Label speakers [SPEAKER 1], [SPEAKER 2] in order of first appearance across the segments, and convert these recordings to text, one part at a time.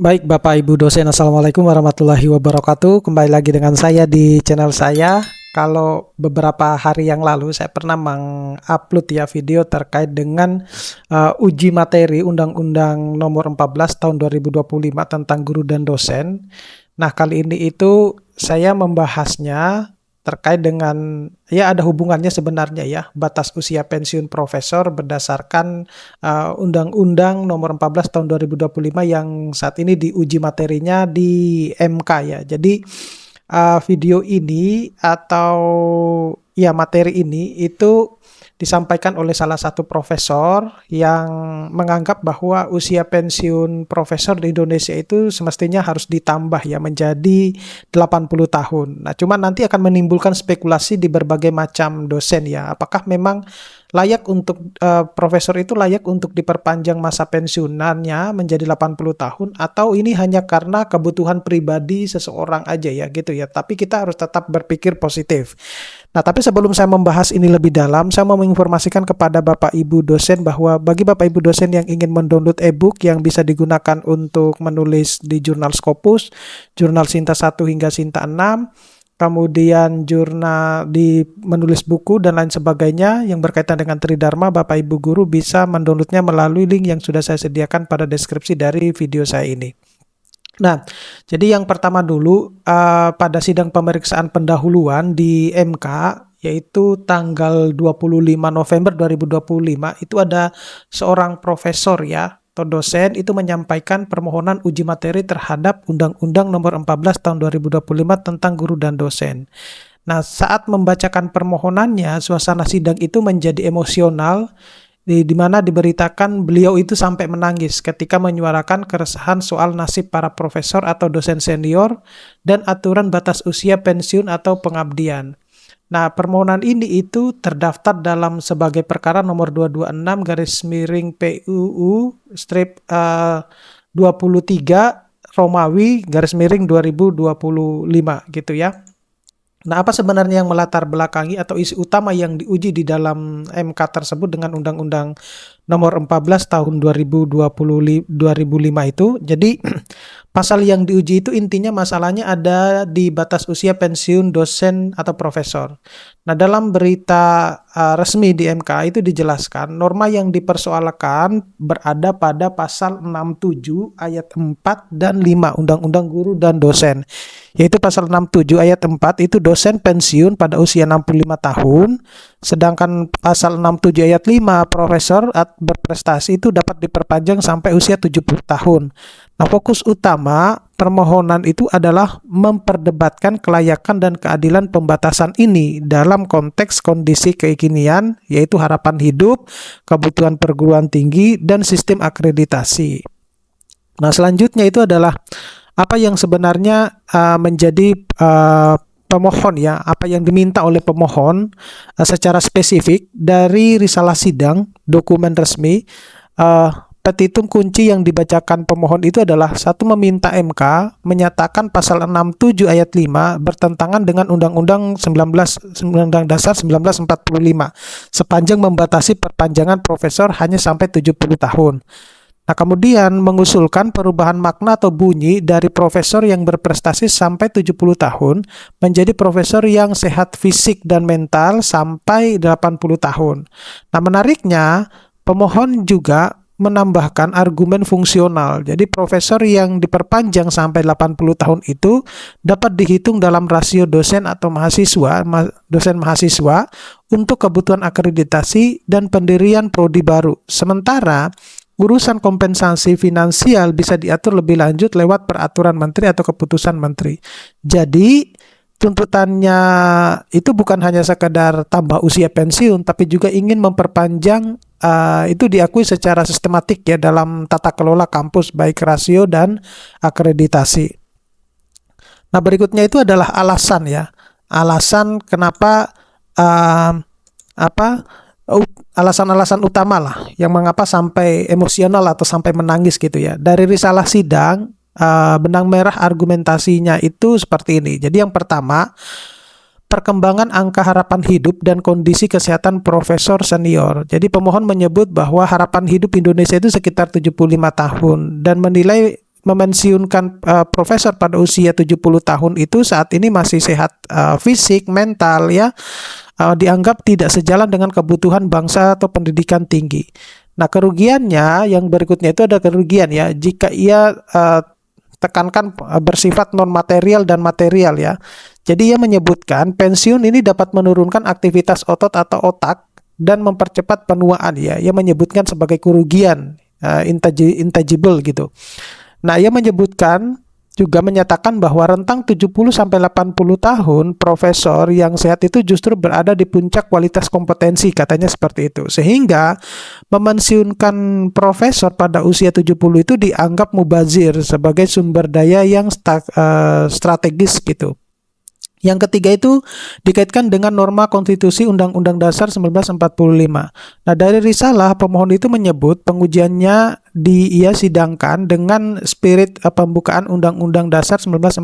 [SPEAKER 1] Baik Bapak Ibu dosen, Assalamualaikum warahmatullahi wabarakatuh. Kembali lagi dengan saya di channel saya. Kalau beberapa hari yang lalu saya pernah mengupload ya video terkait dengan uji materi Undang-Undang Nomor 14 Tahun 2025 tentang guru dan dosen. Nah, kali ini itu saya membahasnya terkait dengan ya ada hubungannya sebenarnya ya batas usia pensiun profesor berdasarkan Undang-Undang Nomor 14 Tahun 2025 yang saat ini diuji materinya di MK ya. Jadi video ini atau ya materi ini itu disampaikan oleh salah satu profesor yang menganggap bahwa usia pensiun profesor di Indonesia itu semestinya harus ditambah ya menjadi 80 tahun. Nah, cuman nanti akan menimbulkan spekulasi di berbagai macam dosen ya. Apakah memang layak untuk profesor itu layak untuk diperpanjang masa pensiunannya menjadi 80 tahun atau ini hanya karena kebutuhan pribadi seseorang aja ya gitu ya. Tapi kita harus tetap berpikir positif. Nah, tapi sebelum saya membahas ini lebih dalam, saya mau menginformasikan kepada Bapak Ibu dosen bahwa bagi Bapak Ibu dosen yang ingin mendownload e-book yang bisa digunakan untuk menulis di jurnal Scopus, jurnal Sinta 1 hingga Sinta 6, kemudian jurnal di menulis buku dan lain sebagainya yang berkaitan dengan Tridharma, Bapak Ibu guru bisa mendownloadnya melalui link yang sudah saya sediakan pada deskripsi dari video saya ini. Nah, jadi yang pertama dulu pada sidang pemeriksaan pendahuluan di MK yaitu tanggal 25 November 2025 itu ada seorang profesor ya atau dosen itu menyampaikan permohonan uji materi terhadap Undang-Undang Nomor 14 Tahun 2025 tentang guru dan dosen. Nah, saat membacakan permohonannya, suasana sidang itu menjadi emosional di mana diberitakan beliau itu sampai menangis ketika menyuarakan keresahan soal nasib para profesor atau dosen senior dan aturan batas usia pensiun atau pengabdian. Nah, permohonan ini itu terdaftar dalam sebagai perkara nomor 226 garis miring PUU strip 23 Romawi garis miring 2025 gitu ya. Nah, apa sebenarnya yang melatar belakangi atau isi utama yang diuji di dalam MK tersebut dengan Undang-Undang Nomor 14 Tahun 2005 itu? Jadi, pasal yang diuji itu intinya masalahnya ada di batas usia pensiun dosen atau profesor. Nah, dalam berita resmi di MK itu dijelaskan norma yang dipersoalkan berada pada pasal 67 ayat 4 dan 5 Undang-Undang Guru dan Dosen. Yaitu pasal 67 ayat 4 itu dosen pensiun pada usia 65 tahun, sedangkan pasal 67 ayat 5 profesor berprestasi itu dapat diperpanjang sampai usia 70 tahun. Nah, fokus utama permohonan itu adalah memperdebatkan kelayakan dan keadilan pembatasan ini dalam konteks kondisi kekinian, yaitu harapan hidup, kebutuhan perguruan tinggi, dan sistem akreditasi. Nah, selanjutnya itu adalah apa yang sebenarnya menjadi pemohon ya, apa yang diminta oleh pemohon secara spesifik dari risalah sidang, dokumen resmi, petitum kunci yang dibacakan pemohon itu adalah satu, meminta MK menyatakan pasal 67 ayat 5 bertentangan dengan Undang-Undang Dasar 1945 sepanjang membatasi perpanjangan profesor hanya sampai 70 tahun. Nah, kemudian mengusulkan perubahan makna atau bunyi dari profesor yang berprestasi sampai 70 tahun menjadi profesor yang sehat fisik dan mental sampai 80 tahun. Nah, menariknya pemohon juga menambahkan argumen fungsional. Jadi profesor yang diperpanjang sampai 80 tahun itu dapat dihitung dalam rasio dosen atau dosen mahasiswa untuk kebutuhan akreditasi dan pendirian prodi baru. Sementara urusan kompensasi finansial bisa diatur lebih lanjut lewat peraturan menteri atau keputusan menteri. Jadi tuntutannya itu bukan hanya sekedar tambah usia pensiun, tapi juga ingin memperpanjang itu diakui secara sistematik ya dalam tata kelola kampus baik rasio dan akreditasi. Nah, berikutnya itu adalah alasan ya. Alasan kenapa alasan-alasan utama lah yang mengapa sampai emosional atau sampai menangis gitu ya. Dari risalah sidang, benang merah argumentasinya itu seperti ini. Jadi yang pertama, perkembangan angka harapan hidup dan kondisi kesehatan profesor senior. Jadi pemohon menyebut bahwa harapan hidup Indonesia itu sekitar 75 tahun dan menilai memensiunkan profesor pada usia 70 tahun itu saat ini masih sehat fisik, mental ya, dianggap tidak sejalan dengan kebutuhan bangsa atau pendidikan tinggi. Nah, kerugiannya yang berikutnya itu ada kerugian ya, jika ia tekankan bersifat non material dan material ya. Jadi ia menyebutkan pensiun ini dapat menurunkan aktivitas otot atau otak dan mempercepat penuaan ya. Ia menyebutkan sebagai kerugian intangible gitu. Nah, ia menyebutkan juga menyatakan bahwa rentang 70 sampai 80 tahun profesor yang sehat itu justru berada di puncak kualitas kompetensi, katanya seperti itu. Sehingga memensiunkan profesor pada usia 70 itu dianggap mubazir sebagai sumber daya yang strategis gitu. Yang ketiga itu dikaitkan dengan norma konstitusi Undang-Undang Dasar 1945. Nah, dari risalah pemohon itu menyebut pengujiannya ia sidangkan dengan spirit pembukaan Undang-Undang Dasar 1945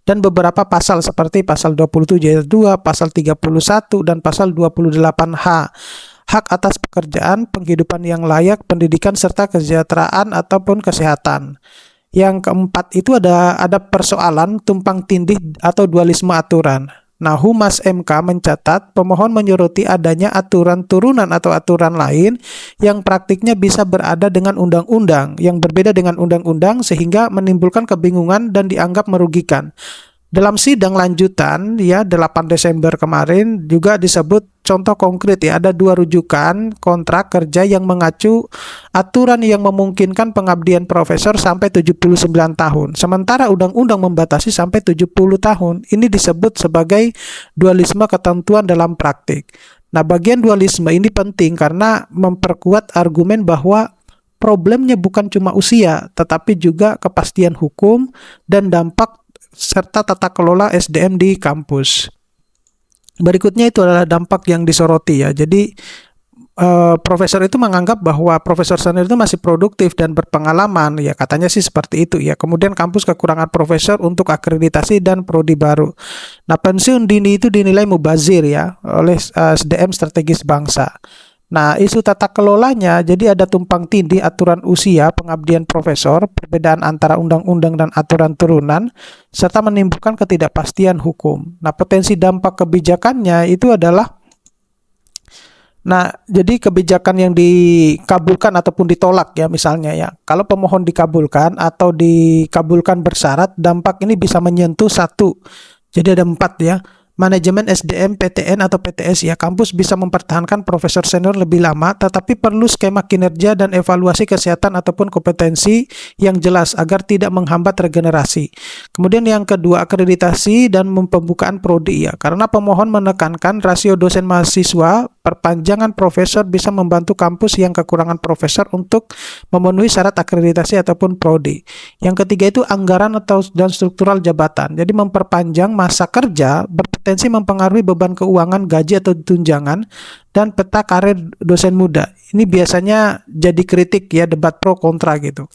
[SPEAKER 1] dan beberapa pasal seperti pasal 27 ayat 2, pasal 31 dan pasal 28H. Hak atas pekerjaan, penghidupan yang layak, pendidikan serta kesejahteraan ataupun kesehatan. Yang keempat itu ada persoalan tumpang tindih atau dualisme aturan. Nah, Humas MK mencatat pemohon menyoroti adanya aturan turunan atau aturan lain yang praktiknya bisa berada dengan undang-undang, yang berbeda dengan undang-undang sehingga menimbulkan kebingungan dan dianggap merugikan. Dalam sidang lanjutan ya 8 Desember kemarin juga disebut contoh konkret ya, ada 2 rujukan kontrak kerja yang mengacu aturan yang memungkinkan pengabdian profesor sampai 79 tahun. Sementara undang-undang membatasi sampai 70 tahun. Ini disebut sebagai dualisme ketentuan dalam praktik. Nah, bagian dualisme ini penting karena memperkuat argumen bahwa problemnya bukan cuma usia, tetapi juga kepastian hukum dan dampak serta tata kelola SDM di kampus. Berikutnya itu adalah dampak yang disoroti ya. Jadi profesor itu menganggap bahwa profesor senior itu masih produktif dan berpengalaman ya, katanya sih seperti itu ya. Kemudian kampus kekurangan profesor untuk akreditasi dan prodi baru. Nah, pensiun dini itu dinilai mubazir ya oleh SDM strategis bangsa. Nah, isu tata kelolanya, jadi ada tumpang tindih aturan usia pengabdian profesor, perbedaan antara undang-undang dan aturan turunan, serta menimbulkan ketidakpastian hukum. Nah, potensi dampak kebijakannya itu adalah, nah, jadi kebijakan yang dikabulkan ataupun ditolak ya misalnya ya, kalau pemohon dikabulkan atau dikabulkan bersyarat, dampak ini bisa menyentuh 1, jadi ada 4 ya. Manajemen SDM, PTN atau PTS ya, kampus bisa mempertahankan profesor senior lebih lama, tetapi perlu skema kinerja dan evaluasi kesehatan ataupun kompetensi yang jelas agar tidak menghambat regenerasi. Kemudian yang kedua, akreditasi dan pembukaan prodi ya, karena pemohon menekankan rasio dosen mahasiswa, perpanjangan profesor bisa membantu kampus yang kekurangan profesor untuk memenuhi syarat akreditasi ataupun prodi. Yang ketiga itu anggaran dan struktural jabatan, jadi memperpanjang masa kerja berpotensi mempengaruhi beban keuangan, gaji atau tunjangan, dan peta karir dosen muda. Ini biasanya jadi kritik ya, debat pro kontra gitu.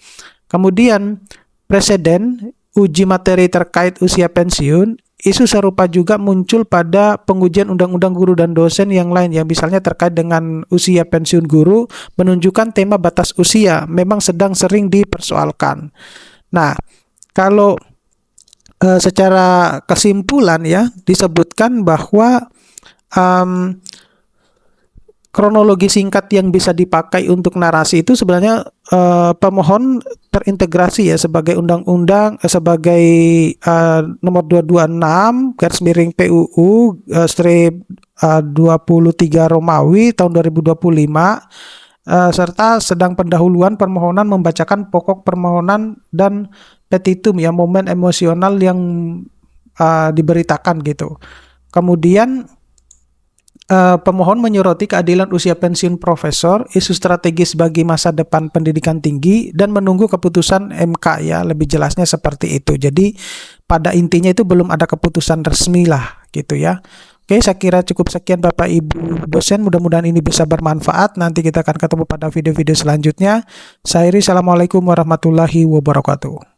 [SPEAKER 1] Kemudian presiden uji materi terkait usia pensiun, isu serupa juga muncul pada pengujian undang-undang guru dan dosen yang lain ya, misalnya terkait dengan usia pensiun guru, menunjukkan tema batas usia memang sedang sering dipersoalkan. Nah, kalau secara kesimpulan ya disebutkan bahwa kronologi singkat yang bisa dipakai untuk narasi itu sebenarnya pemohon terintegrasi ya sebagai undang-undang sebagai nomor 226 garis miring PUU strip 23 Romawi tahun 2025 serta sedang pendahuluan permohonan membacakan pokok permohonan dan petitum ya, momen emosional yang diberitakan gitu. Kemudian pemohon menyoroti keadilan usia pensiun profesor, isu strategis bagi masa depan pendidikan tinggi, dan menunggu keputusan MK ya, lebih jelasnya seperti itu. Jadi pada intinya itu belum ada keputusan resmi lah gitu ya. Oke, saya kira cukup sekian Bapak Ibu dosen, mudah-mudahan ini bisa bermanfaat. Nanti kita akan ketemu pada video-video selanjutnya. Saya Iri, assalamualaikum warahmatullahi wabarakatuh.